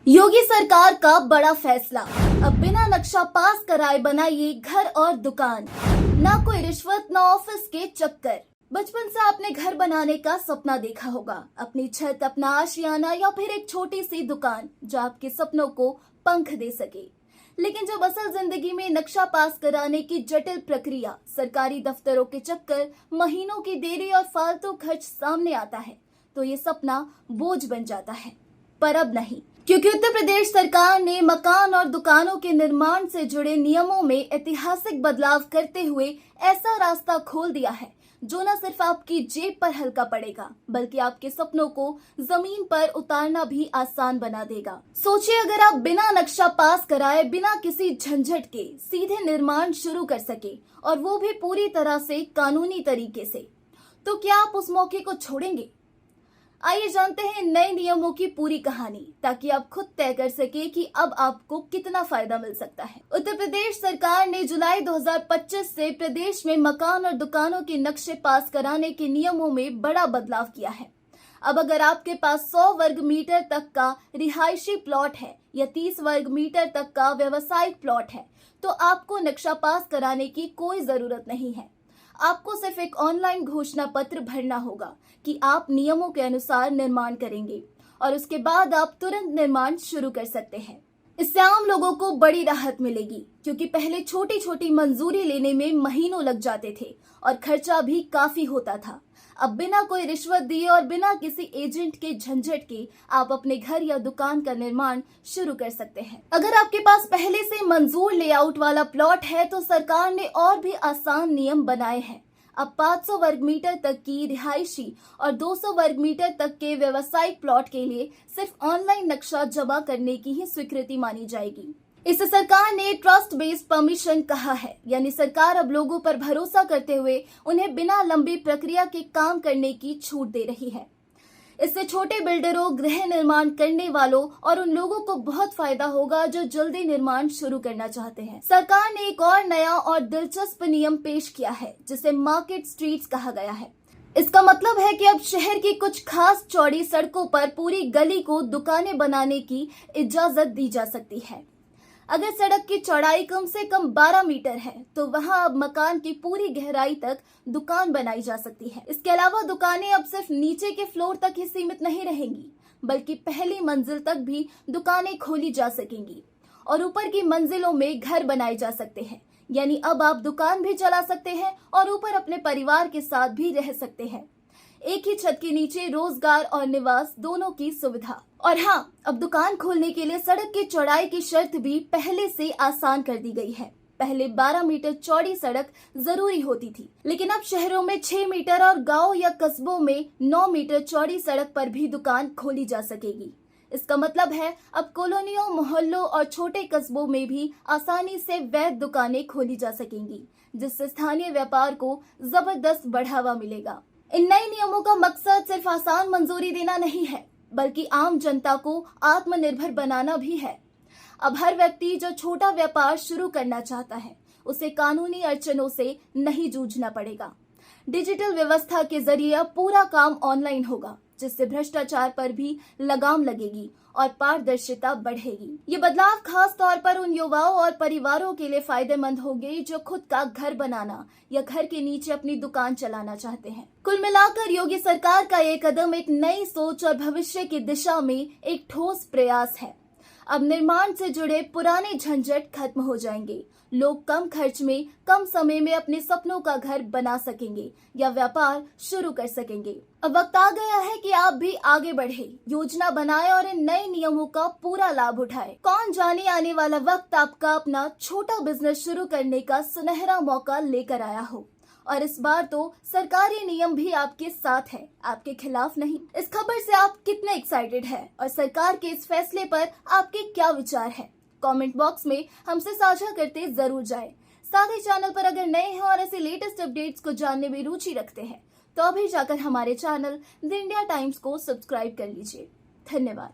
योगी सरकार का बड़ा फैसला। अब बिना नक्शा पास कराए बनाइए घर और दुकान। ना कोई रिश्वत, ना ऑफिस के चक्कर। बचपन से आपने घर बनाने का सपना देखा होगा, अपनी छत, अपना आशियाना या फिर एक छोटी सी दुकान जो आपके सपनों को पंख दे सके। लेकिन जब असल जिंदगी में नक्शा पास कराने की जटिल प्रक्रिया, सरकारी दफ्तरों के चक्कर, महीनों की देरी और फालतू खर्च सामने आता है, तो ये सपना बोझ बन जाता है। पर अब नहीं, क्योंकि उत्तर प्रदेश सरकार ने मकान और दुकानों के निर्माण से जुड़े नियमों में ऐतिहासिक बदलाव करते हुए ऐसा रास्ता खोल दिया है जो न सिर्फ आपकी जेब पर हल्का पड़ेगा, बल्कि आपके सपनों को जमीन पर उतारना भी आसान बना देगा। सोचिए, अगर आप बिना नक्शा पास कराए, बिना किसी झंझट के सीधे निर्माण शुरू कर सके, और वो भी पूरी तरह से कानूनी तरीके से, तो क्या आप उस मौके को छोड़ेंगे? आइए जानते हैं नए नियमों की पूरी कहानी, ताकि आप खुद तय कर सके कि अब आपको कितना फायदा मिल सकता है। उत्तर प्रदेश सरकार ने जुलाई 2025 से प्रदेश में मकान और दुकानों के नक्शे पास कराने के नियमों में बड़ा बदलाव किया है। अब अगर आपके पास 100 वर्ग मीटर तक का रिहायशी प्लॉट है या 30 वर्ग मीटर तक का व्यवसायिक प्लॉट है, तो आपको नक्शा पास कराने की कोई जरूरत नहीं है। आपको सिर्फ एक ऑनलाइन घोषणा पत्र भरना होगा कि आप नियमों के अनुसार निर्माण करेंगे, और उसके बाद आप तुरंत निर्माण शुरू कर सकते हैं। इससे आम लोगों को बड़ी राहत मिलेगी, क्योंकि पहले छोटी छोटी मंजूरी लेने में महीनों लग जाते थे और खर्चा भी काफी होता था। अब बिना कोई रिश्वत दिए और बिना किसी एजेंट के झंझट के आप अपने घर या दुकान का निर्माण शुरू कर सकते हैं। अगर आपके पास पहले से मंजूर लेआउट वाला प्लॉट है, तो सरकार ने और भी आसान नियम बनाए हैं। अब 500 वर्ग मीटर तक की रिहायशी और 200 वर्ग मीटर तक के व्यवसायिक प्लॉट के लिए सिर्फ ऑनलाइन नक्शा जमा करने की ही स्वीकृति मानी जाएगी। इसे सरकार ने ट्रस्ट बेस्ड परमिशन कहा है, यानी सरकार अब लोगों पर भरोसा करते हुए उन्हें बिना लंबी प्रक्रिया के काम करने की छूट दे रही है। इससे छोटे बिल्डरों, गृह निर्माण करने वालों और उन लोगों को बहुत फायदा होगा जो जल्दी निर्माण शुरू करना चाहते हैं। सरकार ने एक और नया और दिलचस्प नियम पेश किया है, जिसे मार्केट स्ट्रीट्स कहा गया है। इसका मतलब है कि अब शहर की कुछ खास चौड़ी सड़कों पर पूरी गली को दुकानें बनाने की इजाजत दी जा सकती है। अगर सड़क की चौड़ाई कम से कम 12 मीटर है, तो वहां अब मकान की पूरी गहराई तक दुकान बनाई जा सकती है। इसके अलावा दुकानें अब सिर्फ नीचे के फ्लोर तक ही सीमित नहीं रहेंगी, बल्कि पहली मंजिल तक भी दुकानें खोली जा सकेंगी, और ऊपर की मंजिलों में घर बनाए जा सकते हैं। यानी अब आप दुकान भी चला सकते हैं और ऊपर अपने परिवार के साथ भी रह सकते हैं। एक ही छत के नीचे रोजगार और निवास दोनों की सुविधा। और हाँ, अब दुकान खोलने के लिए सड़क की चौड़ाई की शर्त भी पहले से आसान कर दी गई है। पहले 12 मीटर चौड़ी सड़क जरूरी होती थी, लेकिन अब शहरों में 6 मीटर और गांव या कस्बों में 9 मीटर चौड़ी सड़क पर भी दुकान खोली जा सकेगी। इसका मतलब है अब कॉलोनियों, मोहल्लों और छोटे कस्बों में भी आसानी से वैध दुकानें खोली जा सकेंगी, जिससे स्थानीय व्यापार को जबरदस्त बढ़ावा मिलेगा। इन नए नियमों का मकसद सिर्फ आसान मंजूरी देना नहीं है, बल्कि आम जनता को आत्मनिर्भर बनाना भी है। अब हर व्यक्ति जो छोटा व्यापार शुरू करना चाहता है, उसे कानूनी अड़चनों से नहीं जूझना पड़ेगा। डिजिटल व्यवस्था के जरिए अब पूरा काम ऑनलाइन होगा, जिससे भ्रष्टाचार पर भी लगाम लगेगी और पारदर्शिता बढ़ेगी। ये बदलाव खास तौर पर उन युवाओं और परिवारों के लिए फायदेमंद होंगे जो खुद का घर बनाना या घर के नीचे अपनी दुकान चलाना चाहते हैं। कुल मिलाकर योगी सरकार का ये कदम एक नई सोच और भविष्य की दिशा में एक ठोस प्रयास है। अब निर्माण से जुड़े पुराने झंझट खत्म हो जाएंगे। लोग कम खर्च में, कम समय में अपने सपनों का घर बना सकेंगे या व्यापार शुरू कर सकेंगे। अब वक्त आ गया है कि आप भी आगे बढ़े, योजना बनाए और इन नए नियमों का पूरा लाभ उठाए। कौन जाने आने वाला वक्त आपका अपना छोटा बिजनेस शुरू करने का सुनहरा मौका लेकर आया हो। और इस बार तो सरकारी नियम भी आपके साथ है, आपके खिलाफ नहीं। इस खबर से आप कितने एक्साइटेड हैं और सरकार के इस फैसले पर आपके क्या विचार हैं? कमेंट बॉक्स में हमसे साझा करते जरूर जाएं। साथ ही चैनल पर अगर नए हैं और ऐसे लेटेस्ट अपडेट्स को जानने में रुचि रखते हैं, तो अभी जाकर हमारे चैनल द इंडिया टाइम्स को सब्सक्राइब कर लीजिए। धन्यवाद।